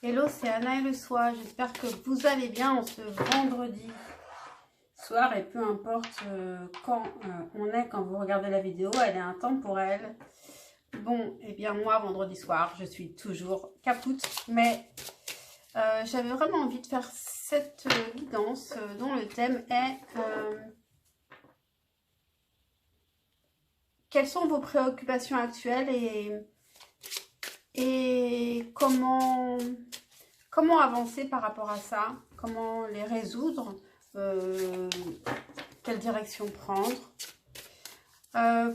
Hello, c'est Anna et le soir. J'espère que vous allez bien en ce vendredi soir et peu importe quand on est, quand vous regardez la vidéo, elle est intemporelle. Bon, et bien moi, vendredi soir, je suis toujours capoute, mais j'avais vraiment envie de faire cette guidance dont le thème est quelles sont vos préoccupations actuelles et comment avancer par rapport à ça, comment les résoudre, quelle direction prendre.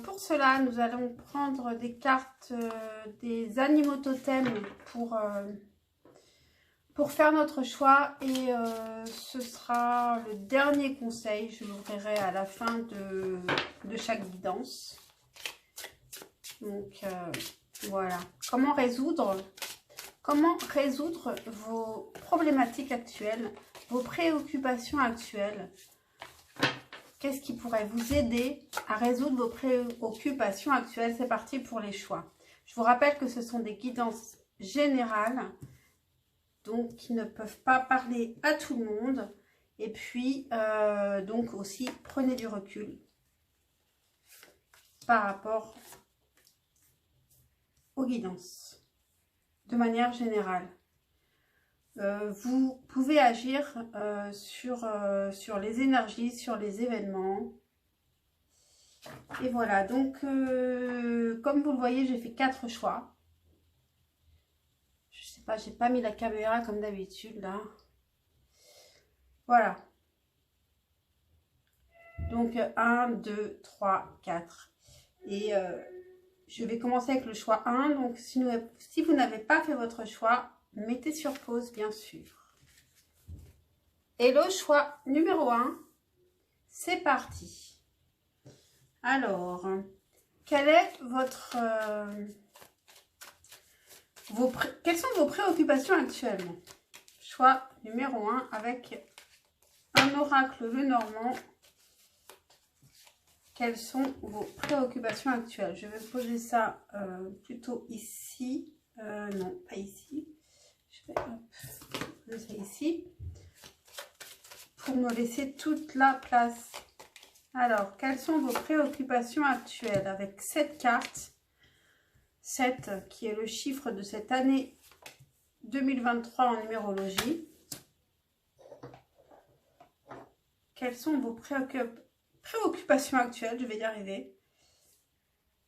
Pour cela, nous allons prendre des cartes des animaux totems pour faire notre choix et ce sera le dernier conseil. Je l'ouvrirai à la fin de chaque guidance. Donc voilà, comment résoudre vos problématiques actuelles, vos préoccupations actuelles. Qu'est-ce qui pourrait vous aider à résoudre vos préoccupations actuelles? C'est parti pour les choix. Je vous rappelle que ce sont des guidances générales, donc qui ne peuvent pas parler à tout le monde. Et puis, donc aussi, prenez du recul par rapport aux guidances. De manière générale, vous pouvez agir sur les énergies, sur les événements. Et voilà, donc comme vous le voyez, j'ai fait 4 choix. Je sais pas, j'ai pas mis la caméra comme d'habitude là. Voilà. Donc 1, 2, 3, 4. Et je vais commencer avec le choix 1. Donc si vous n'avez pas fait votre choix, mettez sur pause, bien sûr. Et le choix numéro 1, c'est parti. Alors, quelle est votre... quelles sont vos préoccupations actuellement? Choix numéro 1 avec un oracle Lenormand. Quelles sont vos préoccupations actuelles? Je vais poser ça plutôt ici. Non, pas ici. Je vais poser ça ici. Pour me laisser toute la place. Alors, quelles sont vos préoccupations actuelles avec cette carte? 7 qui est le chiffre de cette année 2023 en numérologie. Quelles sont vos préoccupations actuelles? Je vais y arriver.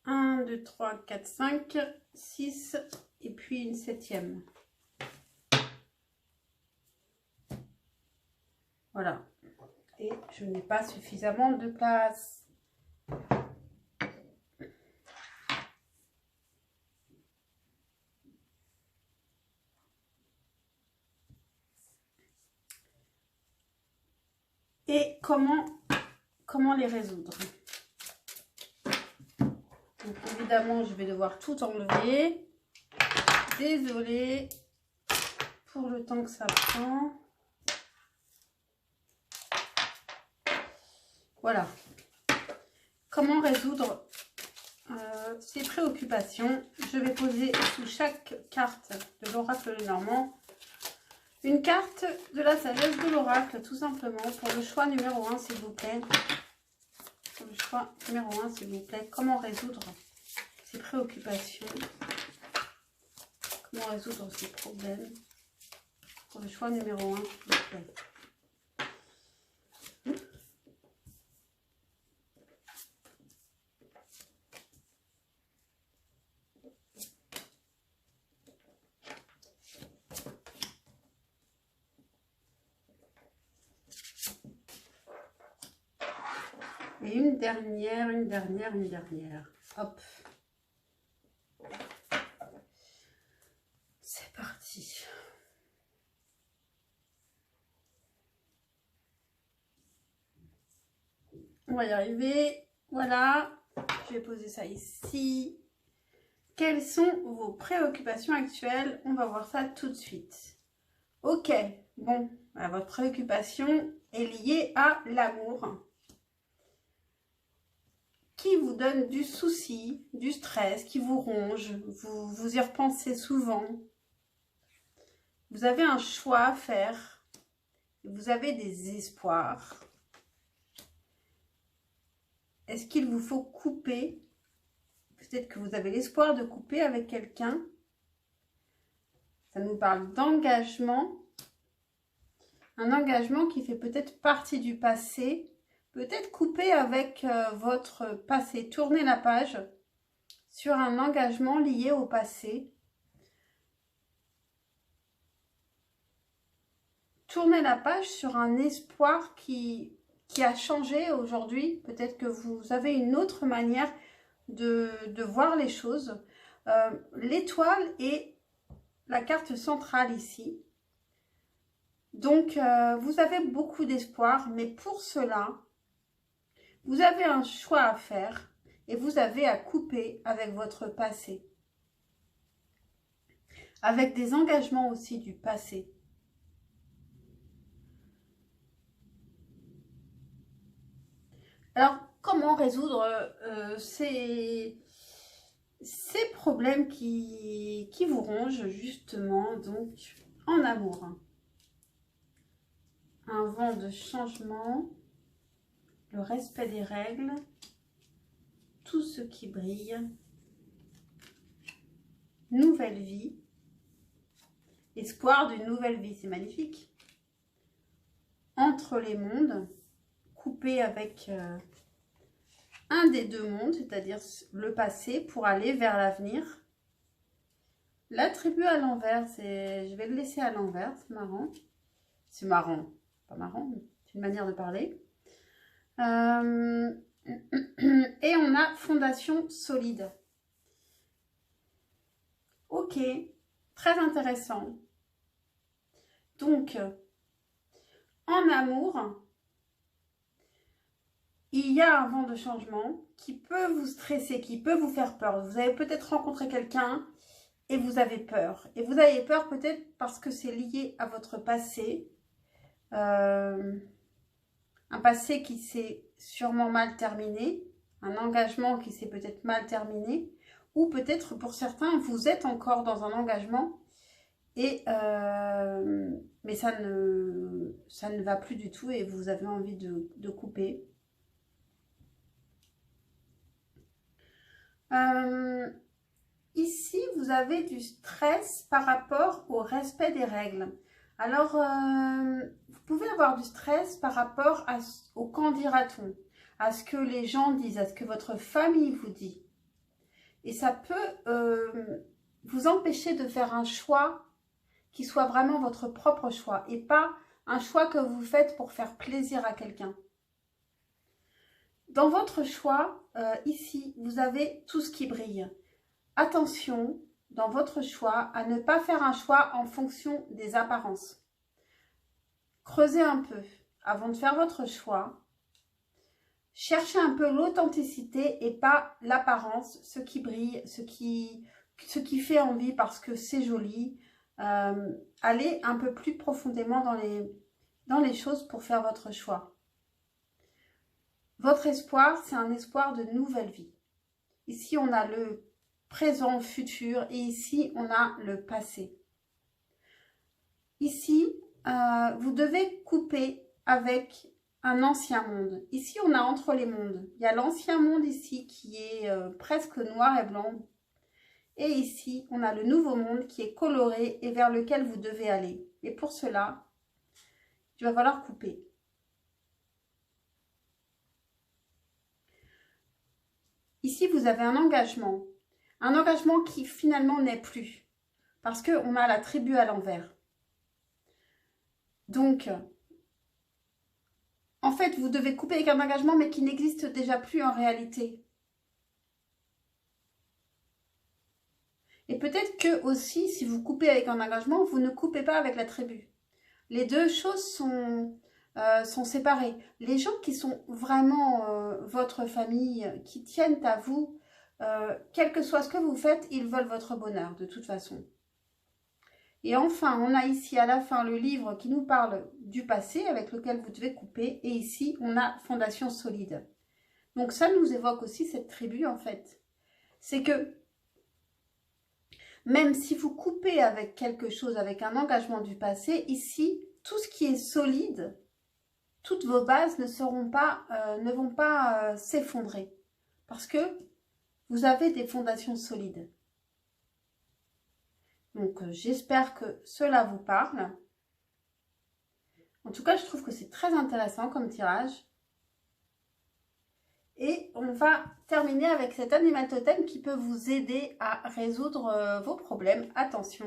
1, 2, 3, 4, 5, 6 et puis une 7e. Voilà. Et je n'ai pas suffisamment de place. Et comment les résoudre? Donc évidemment, je vais devoir tout enlever. Désolée pour le temps que ça prend. Voilà. Comment résoudre ces préoccupations? Je vais poser sous chaque carte de l'oracle Lenormand une carte de la sagesse de l'oracle, tout simplement. Pour le choix numéro 1, s'il vous plaît. Pour le choix numéro 1, s'il vous plaît. Comment résoudre ces préoccupations? Comment résoudre ces problèmes? Pour le choix numéro 1, s'il vous plaît. Et une dernière. Hop. C'est parti. On va y arriver. Voilà. Je vais poser ça ici. Quelles sont vos préoccupations actuelles? On va voir ça tout de suite. Ok. Bon, votre préoccupation est liée à l'amour, qui vous donne du souci, du stress, qui vous ronge, vous y repensez souvent. Vous avez un choix à faire. Vous avez des espoirs. Est-ce qu'il vous faut couper? Peut-être que vous avez l'espoir de couper avec quelqu'un. Ça nous parle d'engagement. Un engagement qui fait peut-être partie du passé. Peut-être couper avec votre passé. Tournez la page sur un engagement lié au passé. Tournez la page sur un espoir qui a changé aujourd'hui. Peut-être que vous avez une autre manière de voir les choses. L'étoile est la carte centrale ici. Donc, vous avez beaucoup d'espoir, mais pour cela, vous avez un choix à faire et vous avez à couper avec votre passé. Avec des engagements aussi du passé. Alors, comment résoudre ces problèmes qui vous rongent justement donc en amour? Un vent de changement, le respect des règles, tout ce qui brille, nouvelle vie, espoir d'une nouvelle vie, c'est magnifique. Entre les mondes, coupé avec un des deux mondes, c'est-à-dire le passé pour aller vers l'avenir. L'attribut à l'envers, je vais le laisser à l'envers, c'est marrant. C'est marrant, pas marrant, c'est une manière de parler. Et on a fondation solide. Ok, très intéressant. Donc, en amour, il y a un vent de changement qui peut vous stresser, qui peut vous faire peur. Vous avez peut-être rencontré quelqu'un et vous avez peur. Et vous avez peur peut-être parce que c'est lié à votre passé. Un passé qui s'est sûrement mal terminé. Un engagement qui s'est peut-être mal terminé. Ou peut-être pour certains, vous êtes encore dans un engagement. Et mais ça ne va plus du tout et vous avez envie de couper. Ici, vous avez du stress par rapport au respect des règles. Alors, vous pouvez avoir du stress par rapport au qu'en dira-t-on, à ce que les gens disent, à ce que votre famille vous dit. Et ça peut vous empêcher de faire un choix qui soit vraiment votre propre choix et pas un choix que vous faites pour faire plaisir à quelqu'un. Dans votre choix, ici, vous avez tout ce qui brille. Attention, dans votre choix, à ne pas faire un choix en fonction des apparences. Creusez un peu avant de faire votre choix. Cherchez un peu l'authenticité et pas l'apparence, ce qui brille, ce qui fait envie parce que c'est joli. Allez un peu plus profondément dans les choses pour faire votre choix. Votre espoir, c'est un espoir de nouvelle vie. Ici, on a le présent, futur et ici, on a le passé. Ici, vous devez couper avec un ancien monde. Ici, on a entre les mondes. Il y a l'ancien monde ici qui est presque noir et blanc. Et ici, on a le nouveau monde qui est coloré et vers lequel vous devez aller. Et pour cela, il va falloir couper. Ici, vous avez un engagement qui finalement n'est plus, parce qu'on a la tribu à l'envers. Donc, en fait, vous devez couper avec un engagement, mais qui n'existe déjà plus en réalité. Et peut-être que aussi, si vous coupez avec un engagement, vous ne coupez pas avec la tribu. Les deux choses sont séparées. Les gens qui sont vraiment votre famille, qui tiennent à vous, quel que soit ce que vous faites, ils veulent votre bonheur de toute façon. Et enfin, on a ici à la fin le livre qui nous parle du passé avec lequel vous devez couper. Et ici, on a fondation solide. Donc ça nous évoque aussi cette tribu en fait. C'est que Même si vous coupez avec quelque chose, avec un engagement du passé, ici, tout ce qui est solide, toutes vos bases ne vont pas s'effondrer. Parce que vous avez des fondations solides. Donc, j'espère que cela vous parle. En tout cas, je trouve que c'est très intéressant comme tirage. Et on va terminer avec cet animal totem qui peut vous aider à résoudre vos problèmes. Attention,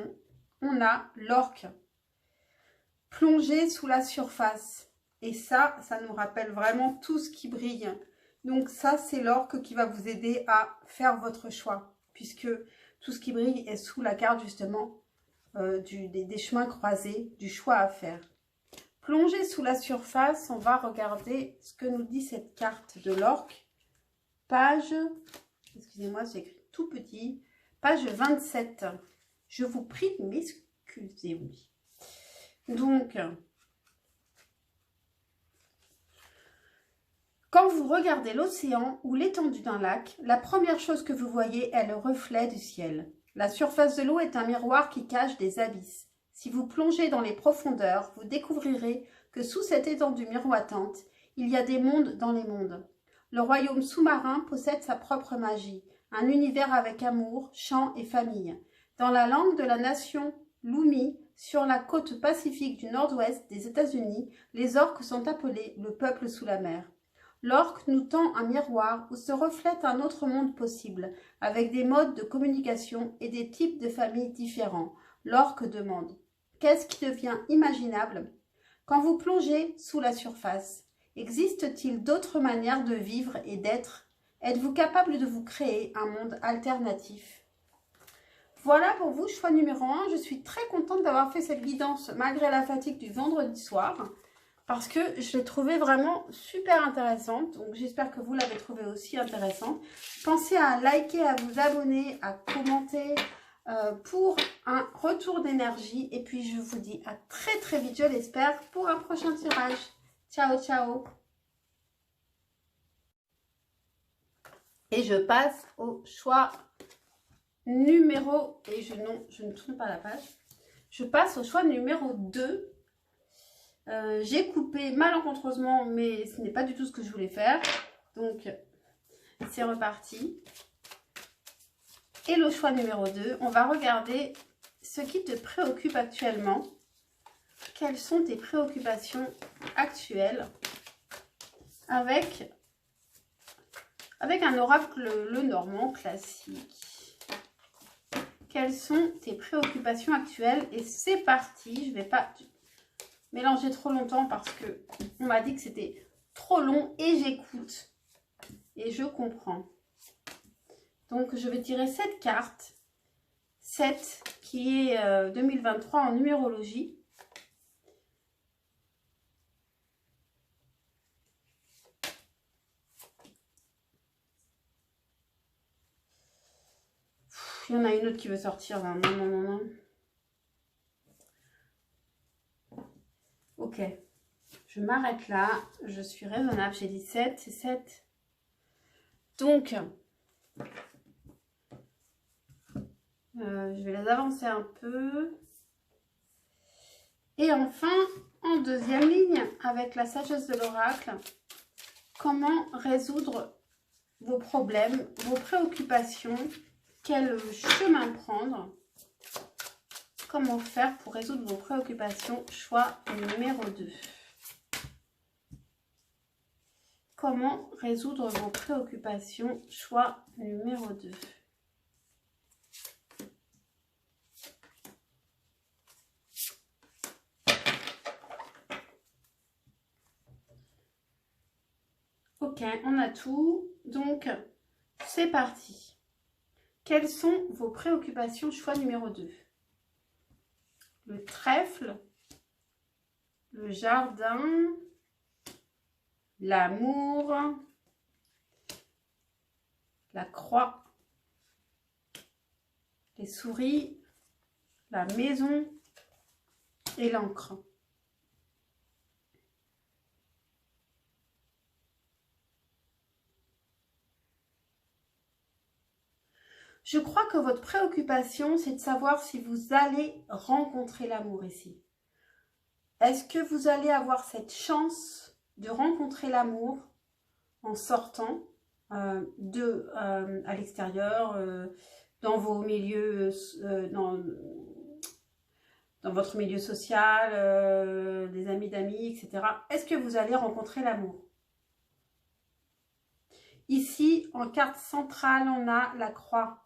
on a l'orque plongé sous la surface. Et ça nous rappelle vraiment tout ce qui brille. Donc ça, c'est l'orque qui va vous aider à faire votre choix. Puisque tout ce qui brille est sous la carte justement des chemins croisés, du choix à faire. Plongé sous la surface, on va regarder ce que nous dit cette carte de l'orque. Page, excusez-moi, j'ai écrit tout petit, page 27. Je vous prie de m'excuser, oui. Donc, quand vous regardez l'océan ou l'étendue d'un lac, la première chose que vous voyez est le reflet du ciel. La surface de l'eau est un miroir qui cache des abysses. Si vous plongez dans les profondeurs, vous découvrirez que sous cette étendue miroitante, il y a des mondes dans les mondes. Le royaume sous-marin possède sa propre magie, un univers avec amour, chant et famille. Dans la langue de la nation Lumi, sur la côte pacifique du nord-ouest des États-Unis, les orques sont appelés le peuple sous la mer. L'orque nous tend un miroir où se reflète un autre monde possible, avec des modes de communication et des types de familles différents. L'orque demande « Qu'est-ce qui devient imaginable ?» Quand vous plongez sous la surface, existe-t-il d'autres manières de vivre et d'être? Êtes-vous capable de vous créer un monde alternatif? Voilà pour vous, choix numéro 1. Je suis très contente d'avoir fait cette guidance malgré la fatigue du vendredi soir. Parce que je l'ai trouvée vraiment super intéressante. Donc j'espère que vous l'avez trouvée aussi intéressante. Pensez à liker, à vous abonner, à commenter pour un retour d'énergie. Et puis je vous dis à très très vite, je l'espère, pour un prochain tirage. Ciao, ciao. Et je passe au choix numéro... Et je ne tourne pas la page. Je passe au choix numéro 2. J'ai coupé malencontreusement, mais ce n'est pas du tout ce que je voulais faire. Donc, c'est reparti. Et le choix numéro 2, on va regarder ce qui te préoccupe actuellement. Quelles sont tes préoccupations actuelles avec un oracle le normand classique. Quelles sont tes préoccupations actuelles? Et c'est parti, je ne vais pas mélanger trop longtemps parce que on m'a dit que c'était trop long et j'écoute et je comprends. Donc je vais tirer cette carte, 7 qui est 2023 en numérologie. Il y en a une autre qui veut sortir là. Non, non, non, non. Ok, je m'arrête là, je suis raisonnable, j'ai dit 7, c'est 7. Donc, je vais les avancer un peu. Et enfin, en deuxième ligne, avec la sagesse de l'oracle, comment résoudre vos problèmes, vos préoccupations, quel chemin prendre? Comment faire pour résoudre vos préoccupations? Choix numéro 2. Comment résoudre vos préoccupations? Choix numéro 2. Ok, on a tout. Donc, c'est parti. Quelles sont vos préoccupations? Choix numéro 2. Le trèfle, le jardin, l'amour, la croix, les souris, la maison et l'encre. Je crois que votre préoccupation, c'est de savoir si vous allez rencontrer l'amour ici. Est-ce que vous allez avoir cette chance de rencontrer l'amour en sortant à l'extérieur, dans vos milieux, dans votre milieu social, des amis d'amis, etc. Est-ce que vous allez rencontrer l'amour? Ici, en carte centrale, on a la croix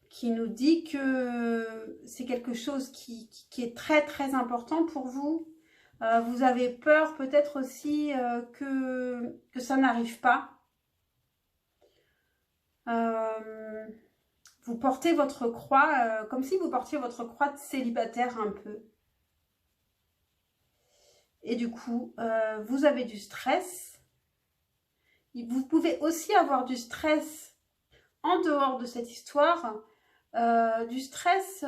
qui nous dit que c'est quelque chose qui est très très important pour vous. Vous avez peur peut-être aussi que ça n'arrive pas. Vous portez votre croix comme si vous portiez votre croix de célibataire un peu. Et du coup, vous avez du stress. Vous pouvez aussi avoir du stress en dehors de cette histoire, du stress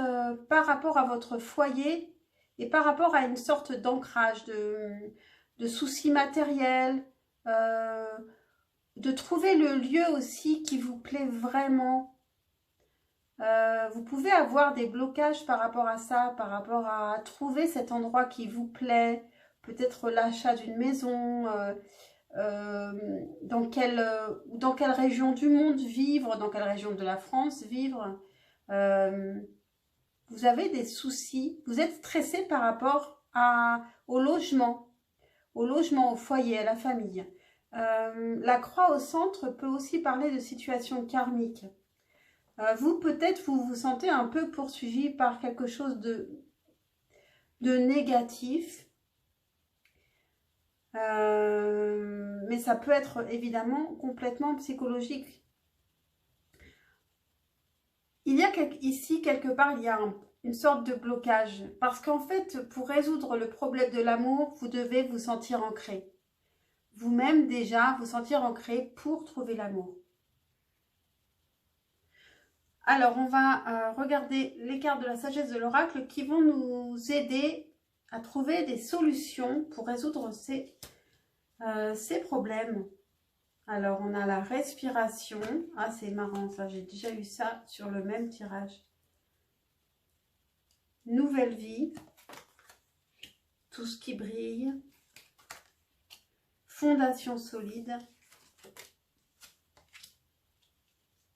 par rapport à votre foyer et par rapport à une sorte d'ancrage, de soucis matériels, de trouver le lieu aussi qui vous plaît vraiment. Vous pouvez avoir des blocages par rapport à ça, par rapport à trouver cet endroit qui vous plaît, peut-être l'achat d'une maison, dans quelle région du monde vivre, dans quelle région de la France vivre. Vous avez des soucis, vous êtes stressé par rapport au logement, au foyer, à la famille. La croix au centre peut aussi parler de situations karmiques. Vous, peut-être, vous vous sentez un peu poursuivi par quelque chose de négatif. Mais ça peut être évidemment complètement psychologique. Il y a ici, quelque part, il y a une sorte de blocage. Parce qu'en fait, pour résoudre le problème de l'amour, vous devez vous sentir ancré. Vous-même déjà, vous sentir ancré pour trouver l'amour. Alors, on va regarder les cartes de la sagesse de l'oracle qui vont nous aider à trouver des solutions pour résoudre ces problèmes. Alors, on a la respiration. Ah, c'est marrant ça, j'ai déjà eu ça sur le même tirage. Nouvelle vie. Tout ce qui brille. Fondation solide.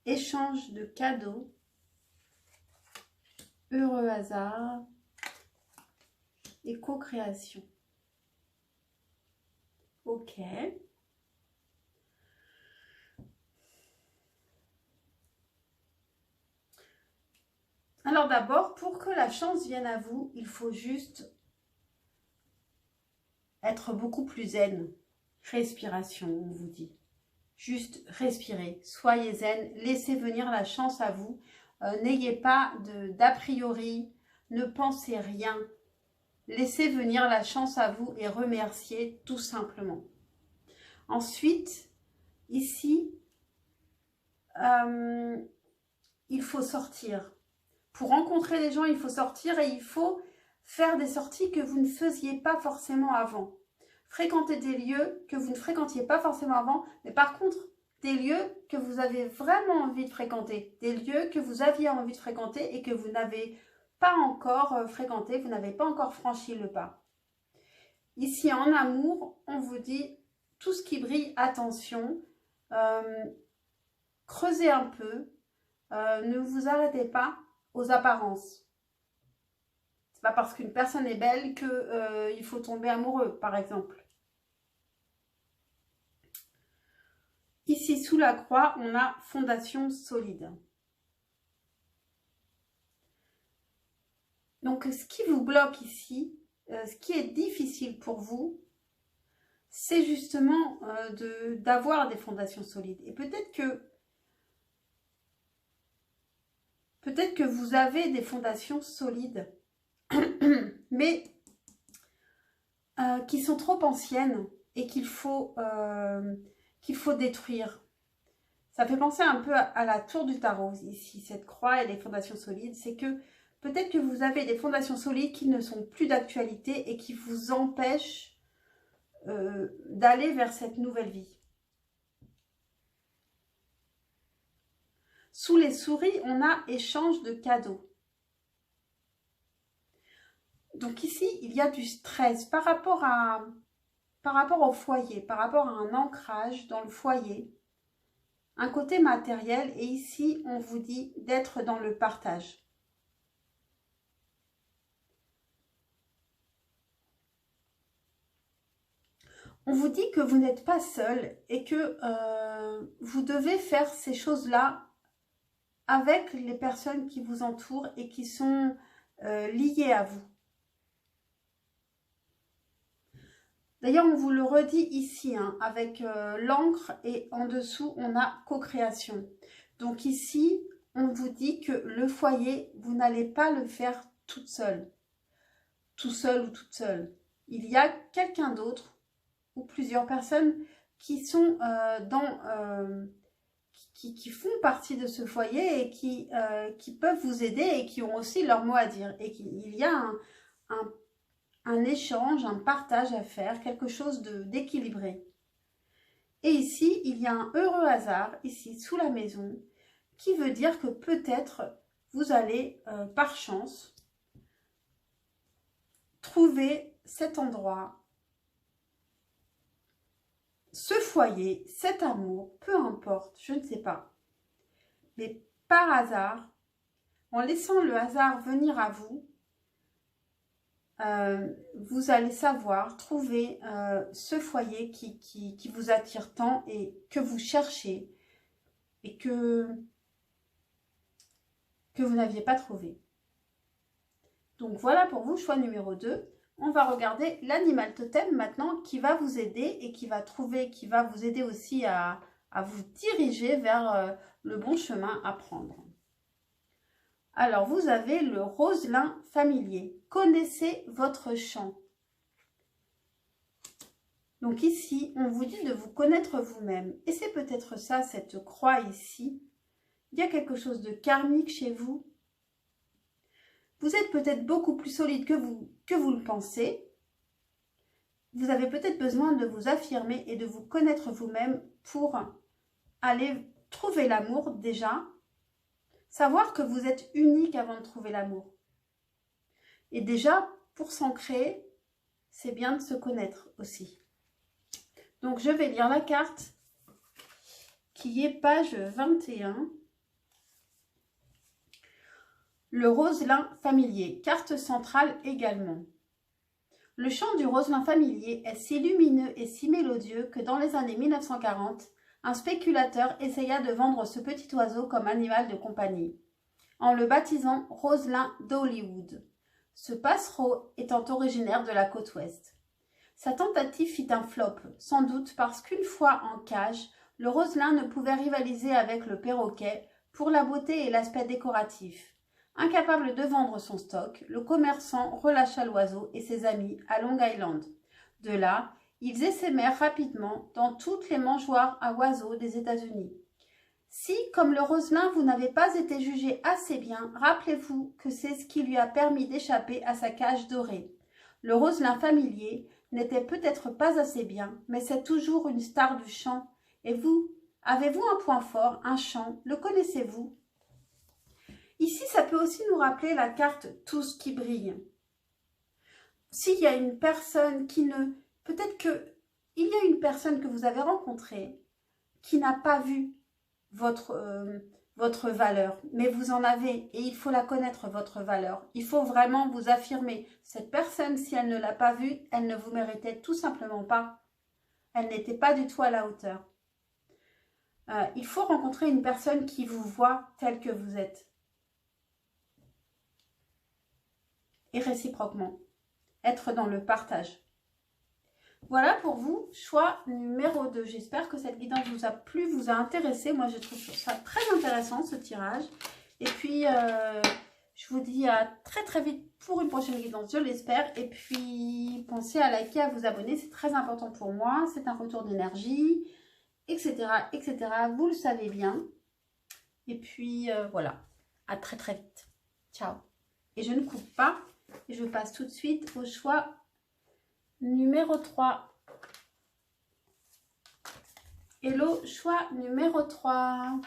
Échange de cadeaux. Heureux hasard. Et co-création. Ok. Alors d'abord, pour que la chance vienne à vous, il faut juste être beaucoup plus zen. Respiration, on vous dit. Juste respirez, soyez zen, laissez venir la chance à vous. N'ayez pas d'a priori, ne pensez rien. Laissez venir la chance à vous et remerciez tout simplement. Ensuite, ici, il faut sortir. Pour rencontrer les gens, il faut sortir et il faut faire des sorties que vous ne faisiez pas forcément avant. Fréquenter des lieux que vous ne fréquentiez pas forcément avant, mais par contre, des lieux que vous avez vraiment envie de fréquenter, des lieux que vous aviez envie de fréquenter et que vous n'avez pas encore fréquenté, vous n'avez pas encore franchi le pas. Ici, en amour, on vous dit tout ce qui brille, attention, creusez un peu, ne vous arrêtez pas aux apparences. C'est pas parce qu'une personne est belle que il faut tomber amoureux, par exemple. Ici, sous la croix, on a fondation solide. Donc, ce qui vous bloque ici, ce qui est difficile pour vous, c'est justement d'avoir des fondations solides. Et peut-être que vous avez des fondations solides, mais qui sont trop anciennes et qu'il faut détruire. Ça fait penser un peu à la tour du tarot, ici, cette croix et les fondations solides. C'est que peut-être que vous avez des fondations solides qui ne sont plus d'actualité et qui vous empêchent d'aller vers cette nouvelle vie. Sous les souris, on a échange de cadeaux. Donc ici, il y a du stress par rapport au foyer, par rapport à un ancrage dans le foyer, un côté matériel. Et ici, on vous dit d'être dans le partage. On vous dit que vous n'êtes pas seul et que vous devez faire ces choses-là avec les personnes qui vous entourent et qui sont liées à vous. D'ailleurs, on vous le redit ici, hein, avec l'encre et en dessous, on a co-création. Donc ici, on vous dit que le foyer, vous n'allez pas le faire toute seule, tout seul ou toute seule. Il y a quelqu'un d'autre ou plusieurs personnes qui sont qui font partie de ce foyer et qui peuvent vous aider et qui ont aussi leur mot à dire. Et qu'il y a un échange, un partage à faire, quelque chose d'équilibré. Et ici, il y a un heureux hasard, ici, sous la maison, qui veut dire que peut-être vous allez, par chance, trouver cet endroit, ce foyer, cet amour, peu importe, je ne sais pas. Mais par hasard, en laissant le hasard venir à vous, vous allez savoir trouver ce foyer qui vous attire tant et que vous cherchez et que vous n'aviez pas trouvé. Donc voilà pour vous, choix numéro 2. On va regarder l'animal totem maintenant qui va vous aider et qui va vous aider aussi à vous diriger vers le bon chemin à prendre. Alors, vous avez le roselin familier. Connaissez votre champ. Donc ici, on vous dit de vous connaître vous-même. Et c'est peut-être ça, cette croix ici. Il y a quelque chose de karmique chez vous. Vous êtes peut-être beaucoup plus solide que vous le pensez. Vous avez peut-être besoin de vous affirmer et de vous connaître vous-même pour aller trouver l'amour déjà. Savoir que vous êtes unique avant de trouver l'amour. Et déjà, pour s'ancrer, c'est bien de se connaître aussi. Donc, je vais lire la carte qui est page 21. Le roselin familier, carte centrale également. Le chant du roselin familier est si lumineux et si mélodieux que dans les années 1940, un spéculateur essaya de vendre ce petit oiseau comme animal de compagnie, en le baptisant roselin d'Hollywood, ce passereau étant originaire de la côte ouest. Sa tentative fit un flop, sans doute parce qu'une fois en cage, le roselin ne pouvait rivaliser avec le perroquet pour la beauté et l'aspect décoratif. Incapable de vendre son stock, le commerçant relâcha l'oiseau et ses amis à Long Island. De là, ils essaimèrent rapidement dans toutes les mangeoires à oiseaux des États-Unis. Si, comme le roselin, vous n'avez pas été jugé assez bien, rappelez-vous que c'est ce qui lui a permis d'échapper à sa cage dorée. Le roselin familier n'était peut-être pas assez bien, mais c'est toujours une star du chant. Et vous, avez-vous un point fort, un chant? Le connaissez-vous? Ici, ça peut aussi nous rappeler la carte « Tous qui brillent ». S'il y a une personne qui ne... Peut-être qu'il y a une personne que vous avez rencontrée qui n'a pas vu votre valeur, mais vous en avez et il faut la connaître, votre valeur. Il faut vraiment vous affirmer. Cette personne, si elle ne l'a pas vue, elle ne vous méritait tout simplement pas. Elle n'était pas du tout à la hauteur. Il faut rencontrer une personne qui vous voit tel que vous êtes. Et réciproquement. Être dans le partage. Voilà pour vous, choix numéro 2. J'espère que cette guidance vous a plu, vous a intéressé. Moi, je trouve ça très intéressant, ce tirage. Et puis, je vous dis à très très vite pour une prochaine guidance, je l'espère. Et puis, pensez à liker, à vous abonner, c'est très important pour moi. C'est un retour d'énergie, etc., etc. Vous le savez bien. Et puis, voilà. À très très vite. Ciao. Et je ne coupe pas. Et je passe tout de suite au choix numéro 3. Hello, choix numéro 3.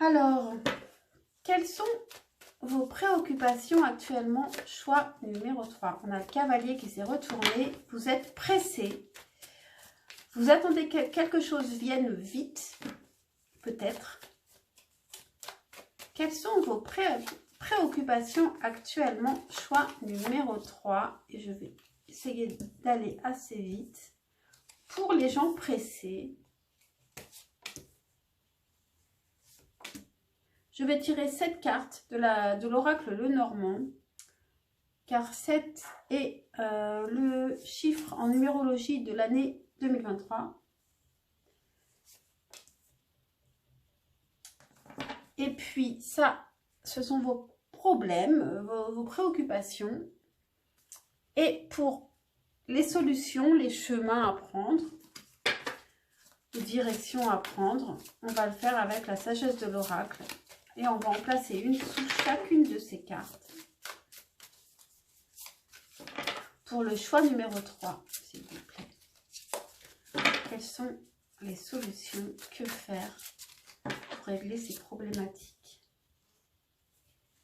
Alors, quelles sont vos préoccupations actuellement? Choix numéro 3. On a le cavalier qui s'est retourné. Vous êtes pressé. Vous attendez que quelque chose vienne vite, peut-être. Quelles sont vos préoccupations actuellement? Choix numéro 3. Et je vais essayer d'aller assez vite. Pour les gens pressés, je vais tirer 7 cartes de l'oracle Lenormand, car 7 est le chiffre en numérologie de l'année 2023. Et puis ça, ce sont vos problèmes, vos préoccupations. Et pour les solutions, les chemins à prendre, les directions à prendre, on va le faire avec la sagesse de l'oracle. Et on va en placer une sous chacune de ces cartes. Pour le choix numéro 3, s'il vous plaît. Quelles sont les solutions? Que faire pour régler ces problématiques?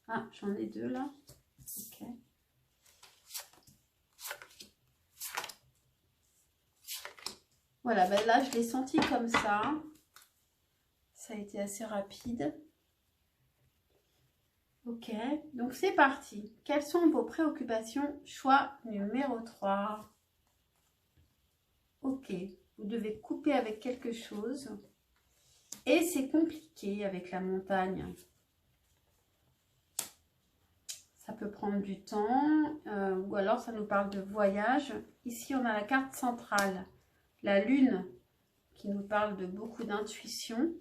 Ah, j'en ai 2 là. Ok. Voilà, ben là, je l'ai senti comme ça. Ça a été assez rapide. Ok, donc c'est parti. Quelles sont vos préoccupations? Choix numéro 3. Ok, vous devez couper avec quelque chose. Et c'est compliqué avec la montagne. Ça peut prendre du temps, ou alors ça nous parle de voyage. Ici, on a la carte centrale, la lune, qui nous parle de beaucoup d'intuition,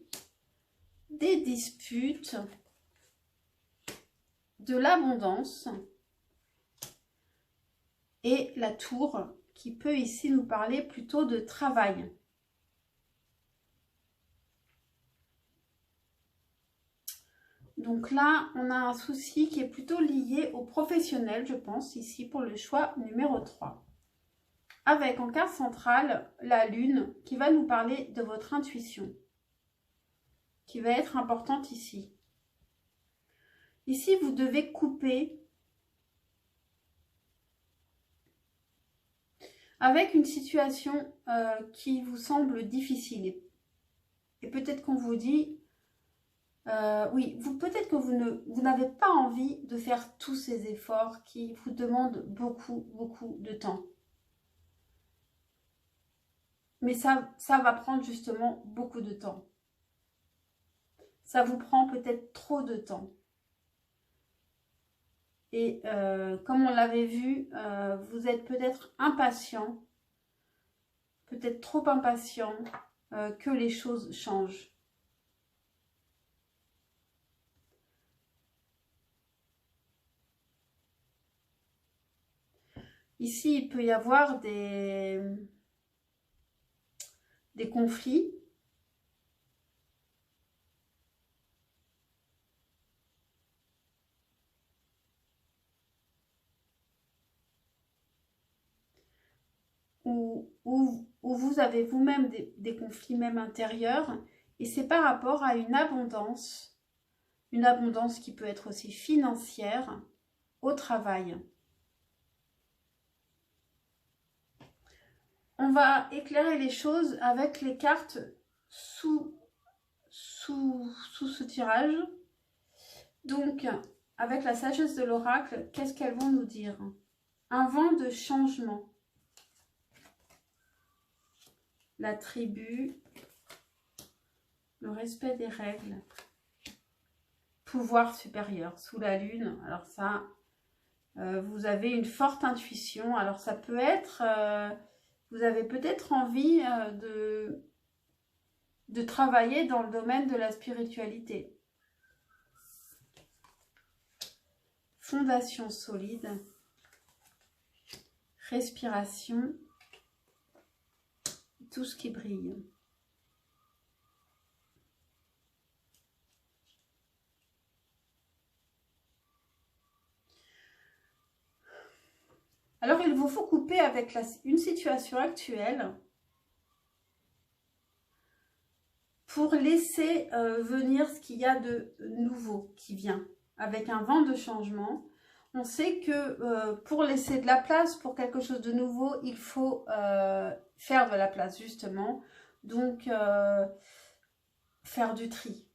des disputes, de l'abondance, et la tour, qui peut ici nous parler plutôt de travail. Donc là, on a un souci qui est plutôt lié au professionnel, je pense, ici pour le choix numéro 3. Avec en carte centrale, la lune qui va nous parler de votre intuition, qui va être importante ici. Ici, vous devez couper avec une situation qui vous semble difficile. Et peut-être qu'on vous dit... oui, peut-être que vous n'avez pas envie de faire tous ces efforts qui vous demandent beaucoup de temps. Mais ça va prendre justement beaucoup de temps. Ça vous prend peut-être trop de temps. Et comme on l'avait vu, vous êtes peut-être impatient, peut-être trop impatient que les choses changent. Ici, il peut y avoir des conflits. Où vous avez vous-même des conflits même intérieurs. Et c'est par rapport à une abondance qui peut être aussi financière au travail. On va éclairer les choses avec les cartes sous ce tirage. Donc, avec la sagesse de l'oracle, qu'est-ce qu'elles vont nous dire? Un vent de changement. La tribu. Le respect des règles. Pouvoir supérieur sous la lune. Alors ça, vous avez une forte intuition. Alors ça peut être... vous avez peut-être envie de travailler dans le domaine de la spiritualité. Fondation solide. Respiration. Tout ce qui brille. Alors, il vous faut couper avec une situation actuelle pour laisser venir ce qu'il y a de nouveau qui vient. Avec un vent de changement, on sait que pour laisser de la place pour quelque chose de nouveau, il faut faire de la place justement. Donc, faire du tri.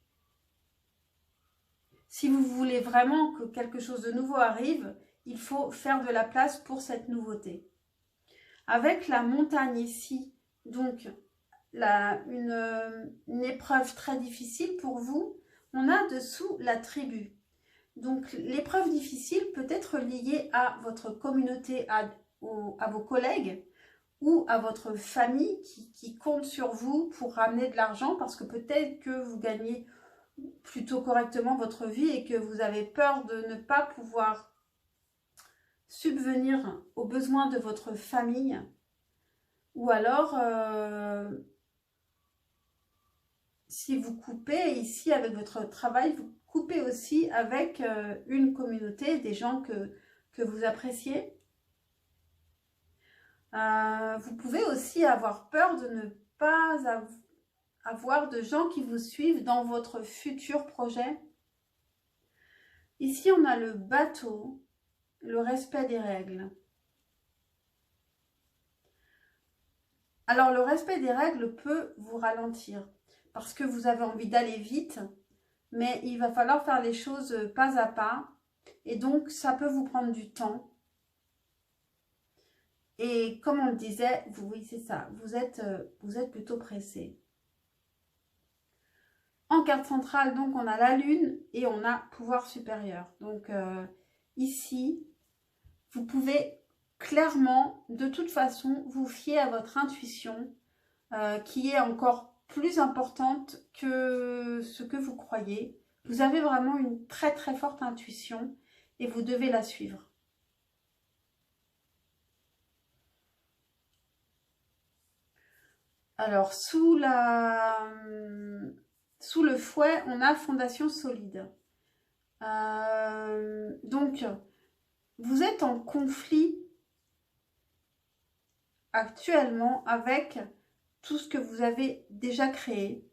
Si vous voulez vraiment que quelque chose de nouveau arrive, il faut faire de la place pour cette nouveauté. Avec la montagne ici, donc une épreuve très difficile pour vous, on a dessous la tribu. Donc l'épreuve difficile peut être liée à votre communauté, à vos collègues ou à votre famille qui compte sur vous pour ramener de l'argent parce que peut-être que vous gagnez plutôt correctement votre vie et que vous avez peur de ne pas pouvoir subvenir aux besoins de votre famille. Ou alors, si vous coupez ici avec votre travail, vous coupez aussi avec une communauté, des gens que vous appréciez. Vous pouvez aussi avoir peur de ne pas avoir de gens qui vous suivent dans votre futur projet. Ici, on a le bateau, le respect des règles. Alors, le respect des règles peut vous ralentir parce que vous avez envie d'aller vite, mais il va falloir faire les choses pas à pas et donc ça peut vous prendre du temps. Et comme on le disait, oui, c'est ça, vous êtes plutôt pressé. En carte centrale, donc, on a la lune et on a pouvoir supérieur. Donc, ici, vous pouvez clairement, de toute façon, vous fier à votre intuition qui est encore plus importante que ce que vous croyez. Vous avez vraiment une très très forte intuition et vous devez la suivre. Alors, sous le fouet, on a fondation solide. Donc, vous êtes en conflit actuellement avec tout ce que vous avez déjà créé,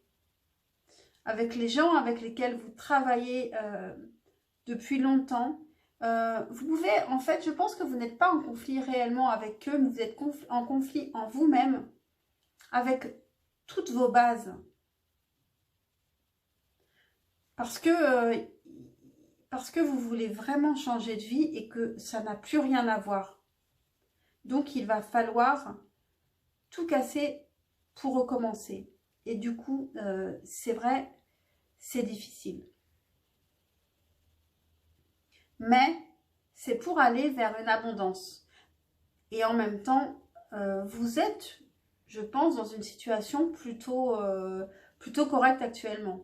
avec les gens avec lesquels vous travaillez depuis longtemps. Vous pouvez, en fait, je pense que vous n'êtes pas en conflit réellement avec eux, mais vous êtes en conflit en vous-même, avec toutes vos bases. Parce que vous voulez vraiment changer de vie et que ça n'a plus rien à voir. Donc, il va falloir tout casser pour recommencer. Et du coup, c'est vrai, c'est difficile. Mais c'est pour aller vers une abondance. Et en même temps, vous êtes, je pense, dans une situation plutôt correcte actuellement.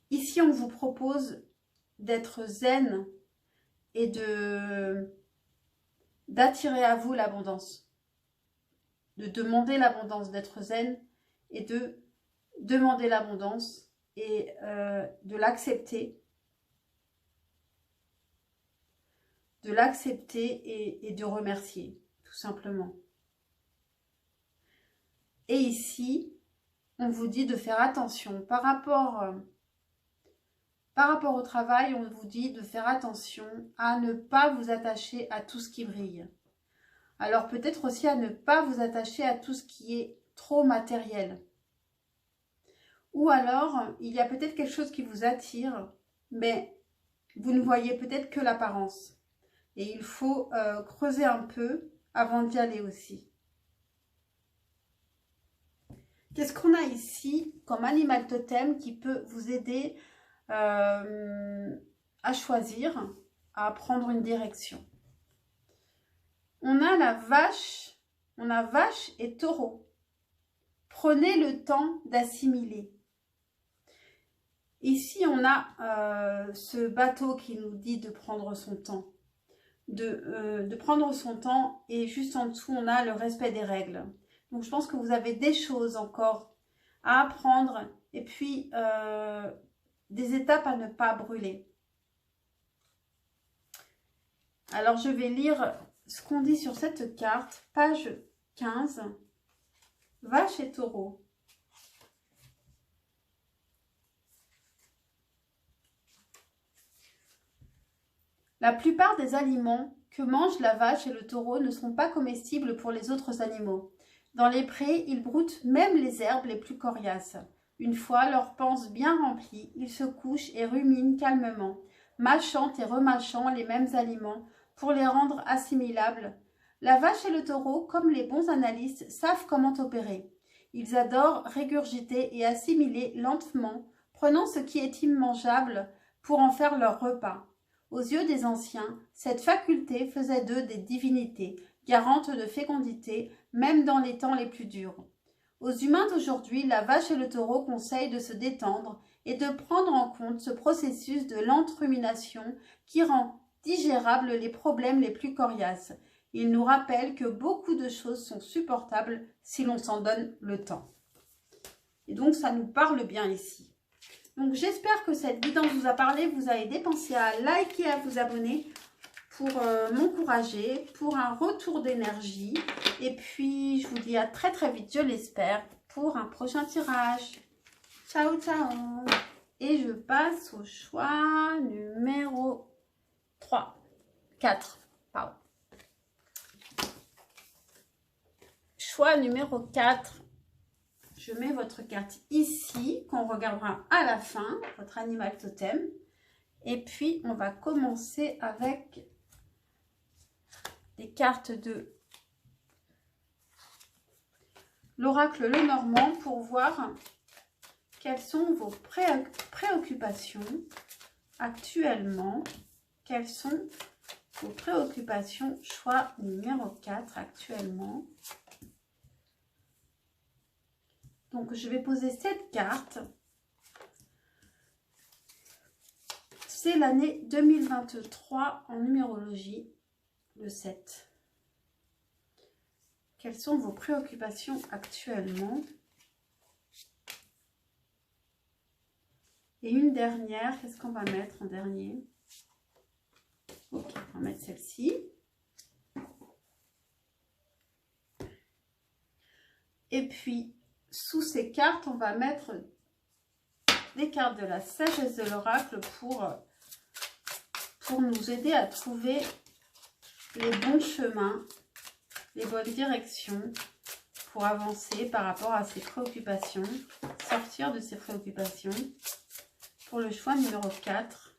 Ici, on vous propose d'être zen et d'attirer à vous l'abondance. De demander l'abondance, d'être zen et de demander l'abondance et de l'accepter. De l'accepter et de remercier, tout simplement. Et ici, on vous dit de faire attention. Par rapport au travail, on vous dit de faire attention à ne pas vous attacher à tout ce qui brille. Alors peut-être aussi à ne pas vous attacher à tout ce qui est trop matériel. Ou alors, il y a peut-être quelque chose qui vous attire, mais vous ne voyez peut-être que l'apparence. Et il faut creuser un peu avant d'y aller aussi. Qu'est-ce qu'on a ici comme animal totem qui peut vous aider à choisir, à prendre une direction? On a la vache, vache et taureau. Prenez le temps d'assimiler. Ici, on a ce bateau qui nous dit de prendre son temps. De prendre son temps et juste en dessous, on a le respect des règles. Donc, je pense que vous avez des choses encore à apprendre et puis des étapes à ne pas brûler. Alors, je vais lire ce qu'on dit sur cette carte, page 15. Vache et taureau. La plupart des aliments que mangent la vache et le taureau ne sont pas comestibles pour les autres animaux. Dans les prés, ils broutent même les herbes les plus coriaces. Une fois leur panse bien remplie, ils se couchent et ruminent calmement, mâchant et remâchant les mêmes aliments pour les rendre assimilables. La vache et le taureau, comme les bons analystes, savent comment opérer. Ils adorent régurgiter et assimiler lentement, prenant ce qui est immangeable pour en faire leur repas. Aux yeux des anciens, cette faculté faisait d'eux des divinités, garantes de fécondité, même dans les temps les plus durs. Aux humains d'aujourd'hui, la vache et le taureau conseillent de se détendre et de prendre en compte ce processus de lente rumination qui rend digérables les problèmes les plus coriaces. Ils nous rappellent que beaucoup de choses sont supportables si l'on s'en donne le temps. Et donc ça nous parle bien ici. Donc j'espère que cette guidance vous a parlé, vous a aidé. Pensez à liker et à vous abonner pour m'encourager, pour un retour d'énergie. Et puis je vous dis à très très vite, je l'espère, pour un prochain tirage. Ciao ciao. Et je passe au choix numéro 4. Pardon. Choix numéro 4. Je mets votre carte ici, qu'on regardera à la fin, votre animal totem. Et puis, on va commencer avec des cartes de l'oracle Lenormand pour voir quelles sont vos préoccupations actuellement. Quelles sont vos préoccupations, choix numéro 4 actuellement. Donc, je vais poser cette carte. C'est l'année 2023 en numérologie, le 7. Quelles sont vos préoccupations actuellement? Et une dernière, qu'est-ce qu'on va mettre en dernier? Ok, on va mettre celle-ci. Et puis, sous ces cartes, on va mettre des cartes de la sagesse de l'oracle pour nous aider à trouver les bons chemins, les bonnes directions pour avancer par rapport à ces préoccupations, sortir de ces préoccupations. Pour le choix numéro 4.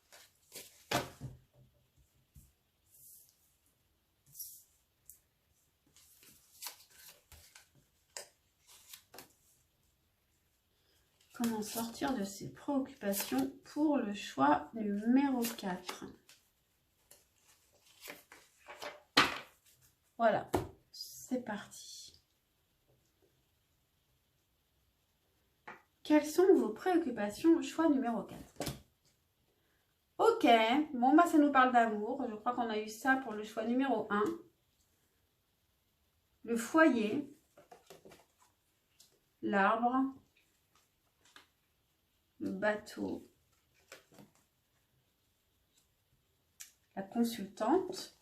Comment sortir de ces préoccupations pour le choix numéro 4. Voilà, c'est parti. Quelles sont vos préoccupations au choix numéro 4? Ok, bon bah ça nous parle d'amour. Je crois qu'on a eu ça pour le choix numéro 1. Le foyer, l'arbre, le bateau, la consultante,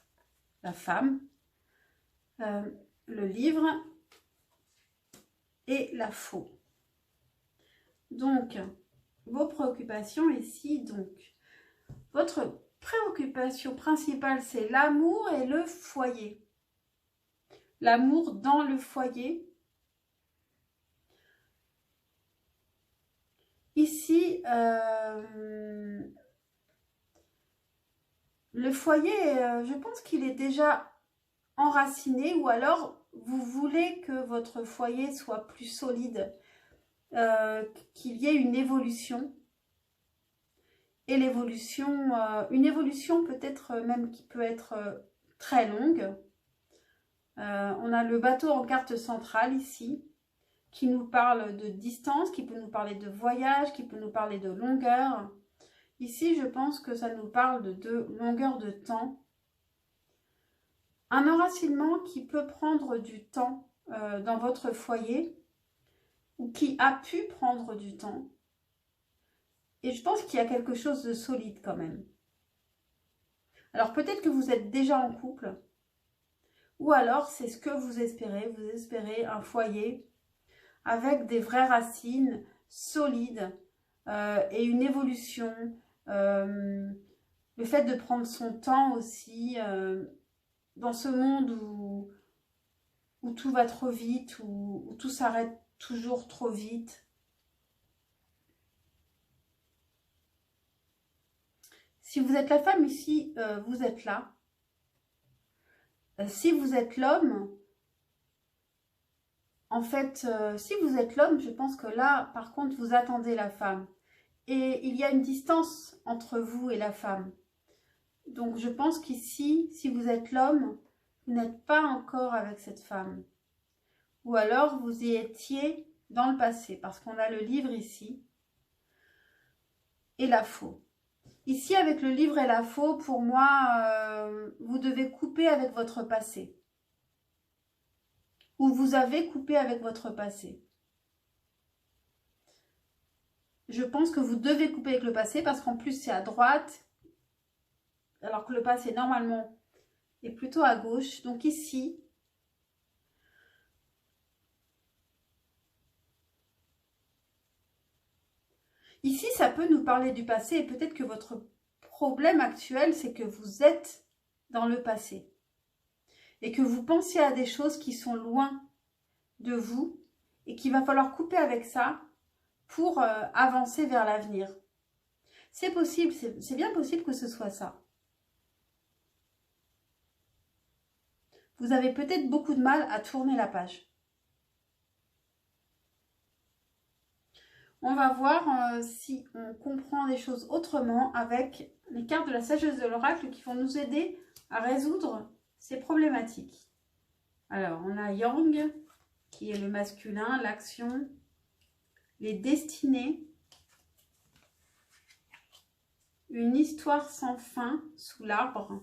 la femme, le livre et la faux. Donc, vos préoccupations ici, donc, votre préoccupation principale, c'est l'amour et le foyer. L'amour dans le foyer. Ici, le foyer, je pense qu'il est déjà enraciné, ou alors vous voulez que votre foyer soit plus solide, qu'il y ait une évolution. Et l'évolution, une évolution peut-être même qui peut être très longue. On a le bateau en carte centrale ici, qui nous parle de distance, qui peut nous parler de voyage, qui peut nous parler de longueur. Ici, je pense que ça nous parle de longueur de temps. Un enracinement qui peut prendre du temps dans votre foyer, ou qui a pu prendre du temps. Et je pense qu'il y a quelque chose de solide quand même. Alors peut-être que vous êtes déjà en couple, ou alors c'est ce que vous espérez. Vous espérez un foyer avec des vraies racines solides et une évolution. Le fait de prendre son temps aussi dans ce monde où tout va trop vite, où tout s'arrête toujours trop vite. Si vous êtes la femme ici, vous êtes là. Si vous êtes l'homme, en fait, si vous êtes l'homme, je pense que là, par contre, vous attendez la femme. Et il y a une distance entre vous et la femme. Donc, je pense qu'ici, si vous êtes l'homme, vous n'êtes pas encore avec cette femme. Ou alors, vous y étiez dans le passé, parce qu'on a le livre ici et la faux. Ici, avec le livre et la faux, pour moi, vous devez couper avec votre passé. Ou vous avez coupé avec votre passé. Je pense que vous devez couper avec le passé parce qu'en plus, c'est à droite, alors que le passé, normalement, est plutôt à gauche. Donc ici, ça peut nous parler du passé et peut-être que votre problème actuel, c'est que vous êtes dans le passé et que vous pensez à des choses qui sont loin de vous et qu'il va falloir couper avec ça pour avancer vers l'avenir. C'est possible, c'est bien possible que ce soit ça. Vous avez peut-être beaucoup de mal à tourner la page. On va voir si on comprend les choses autrement avec les cartes de la sagesse de l'oracle qui vont nous aider à résoudre ces problématiques. Alors, on a Yang, qui est le masculin, l'action, les destinées, une histoire sans fin sous l'arbre,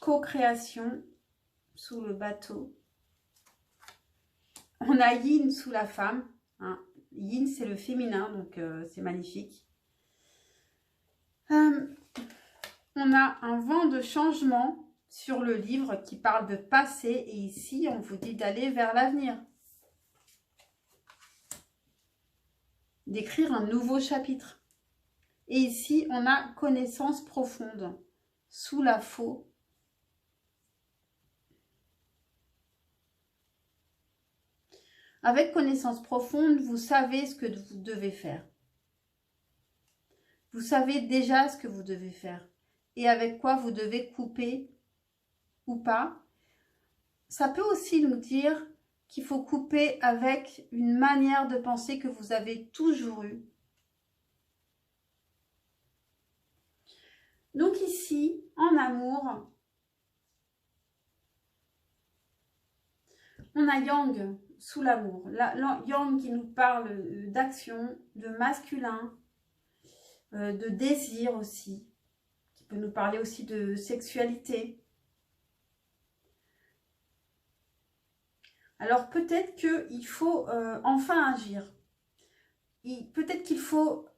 co-création sous le bateau. On a Yin sous la femme. Hein. Yin, c'est le féminin, donc c'est magnifique. On a un vent de changement sur le livre qui parle de passé. Et ici, on vous dit d'aller vers l'avenir. D'écrire un nouveau chapitre. Et ici, on a connaissance profonde sous la faux. Avec connaissance profonde, vous savez ce que vous devez faire. Vous savez déjà ce que vous devez faire. Et avec quoi vous devez couper ou pas. Ça peut aussi nous dire qu'il faut couper avec une manière de penser que vous avez toujours eue. Donc ici, en amour, on a Yang sous l'amour. Yang qui nous parle d'action, de masculin, de désir aussi, qui peut nous parler aussi de sexualité. Alors peut-être qu'il faut enfin agir. Peut-être qu'il faut,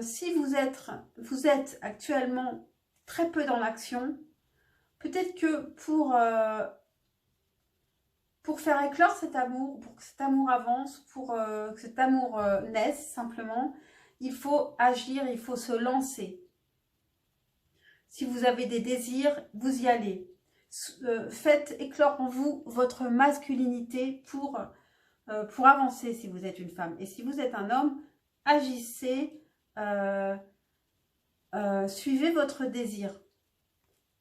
si vous êtes actuellement très peu dans l'action, peut-être que pour faire éclore cet amour, pour que cet amour avance, pour que cet amour naisse simplement, il faut agir, il faut se lancer. Si vous avez des désirs, vous y allez. Faites éclore en vous votre masculinité pour avancer si vous êtes une femme. Et si vous êtes un homme, agissez, suivez votre désir.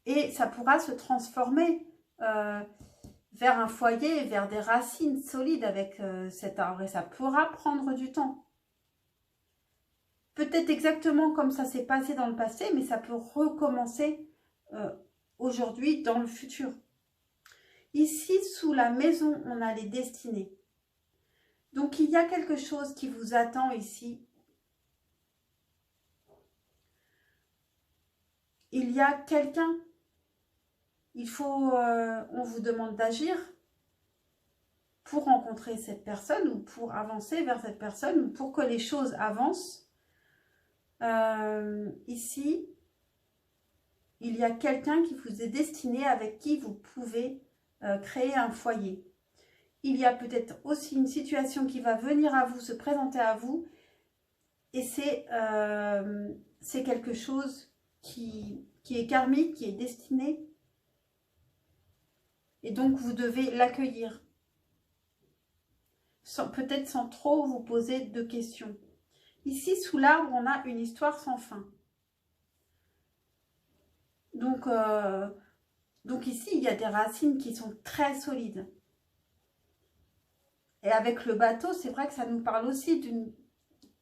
Et ça pourra se transformer vers un foyer, vers des racines solides avec cet arbre. Et ça pourra prendre du temps. Peut-être exactement comme ça s'est passé dans le passé, mais ça peut recommencer aujourd'hui dans le futur. Ici, sous la maison, on a les destinées. Donc, il y a quelque chose qui vous attend ici. Il y a quelqu'un. On vous demande d'agir pour rencontrer cette personne ou pour avancer vers cette personne ou pour que les choses avancent. Ici, il y a quelqu'un qui vous est destiné avec qui vous pouvez créer un foyer. il y a peut-être aussi une situation qui va venir à vous, se présenter à vous. Et c'est quelque chose qui est karmique, qui est destiné. Et donc, vous devez l'accueillir. Peut-être sans trop vous poser de questions. Ici, sous l'arbre, on a une histoire sans fin. Donc ici, il y a des racines qui sont très solides. Et avec le bateau, c'est vrai que ça nous parle aussi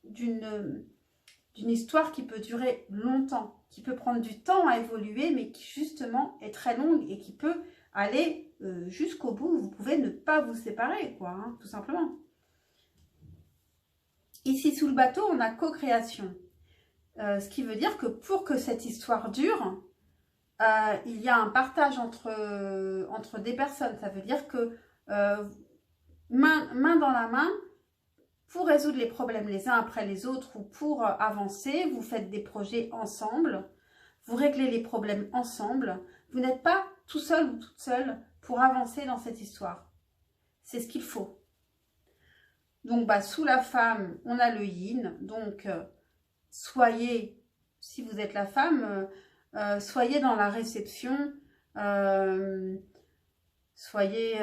d'une histoire qui peut durer longtemps, qui peut prendre du temps à évoluer, mais qui justement est très longue et qui peut aller jusqu'au bout. Vous pouvez ne pas vous séparer, quoi, hein, tout simplement. Ici, sous le bateau, on a co-création. Ce qui veut dire que pour que cette histoire dure, il y a un partage entre des personnes. Ça veut dire que main dans la main, pour résoudre les problèmes les uns après les autres ou pour avancer, vous faites des projets ensemble, vous réglez les problèmes ensemble. Vous n'êtes pas tout seul ou toute seule pour avancer dans cette histoire. C'est ce qu'il faut. Donc, sous la femme, on a le yin. Donc, soyez, si vous êtes la femme, soyez dans la réception, soyez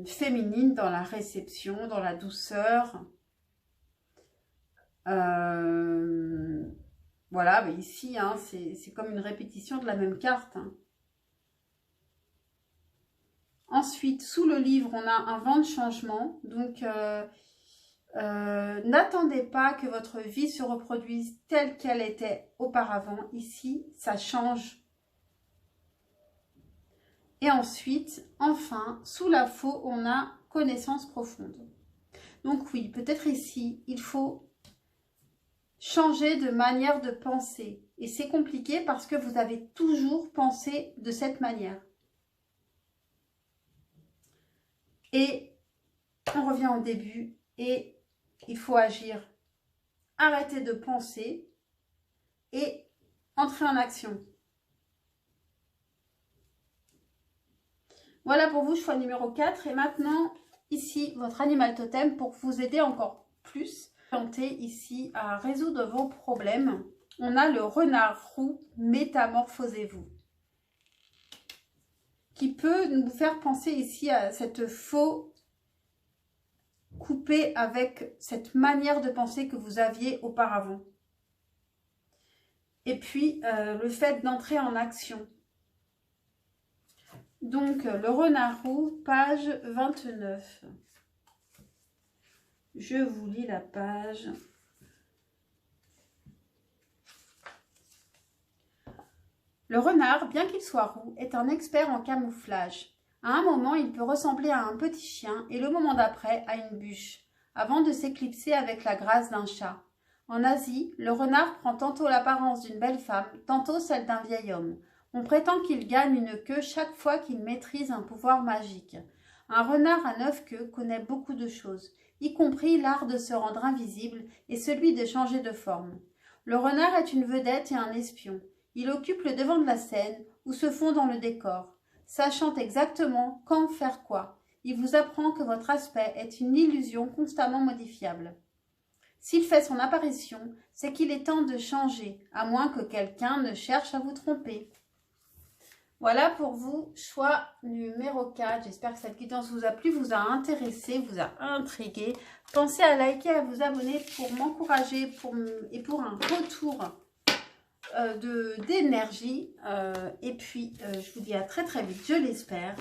féminine dans la réception, dans la douceur. Voilà, mais ici, hein, c'est comme une répétition de la même carte. Hein. Ensuite, sous le livre, on a un vent de changement. Donc, n'attendez pas que votre vie se reproduise telle qu'elle était auparavant. Ici, ça change. Et ensuite, enfin, sous la faux, on a connaissance profonde. Donc oui, peut-être ici, il faut changer de manière de penser. Et c'est compliqué parce que vous avez toujours pensé de cette manière. Et on revient au début et il faut agir. Arrêter de penser et entrer en action. Voilà pour vous, choix numéro 4. Et maintenant, ici, votre animal totem pour vous aider encore plus. Tentez ici à résoudre vos problèmes. On a le renard roux, métamorphosez-vous. Qui peut nous faire penser ici à cette faux coupée avec cette manière de penser que vous aviez auparavant. Et puis, le fait d'entrer en action. Donc, le renard roux, page 29. Je vous lis la page. Le renard, bien qu'il soit roux, est un expert en camouflage. À un moment, il peut ressembler à un petit chien et le moment d'après à une bûche, avant de s'éclipser avec la grâce d'un chat. En Asie, le renard prend tantôt l'apparence d'une belle femme, tantôt celle d'un vieil homme. On prétend qu'il gagne une queue chaque fois qu'il maîtrise un pouvoir magique. Un renard à 9 queues connaît beaucoup de choses, y compris l'art de se rendre invisible et celui de changer de forme. Le renard est une vedette et un espion. Il occupe le devant de la scène ou se fond dans le décor, sachant exactement quand faire quoi. Il vous apprend que votre aspect est une illusion constamment modifiable. S'il fait son apparition, c'est qu'il est temps de changer, à moins que quelqu'un ne cherche à vous tromper. Voilà pour vous, choix numéro 4. J'espère que cette guidance vous a plu, vous a intéressé, vous a intrigué. Pensez à liker, à vous abonner pour m'encourager et pour un retour d'énergie. Et puis, je vous dis à très très vite, je l'espère,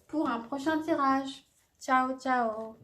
pour un prochain tirage. Ciao, ciao!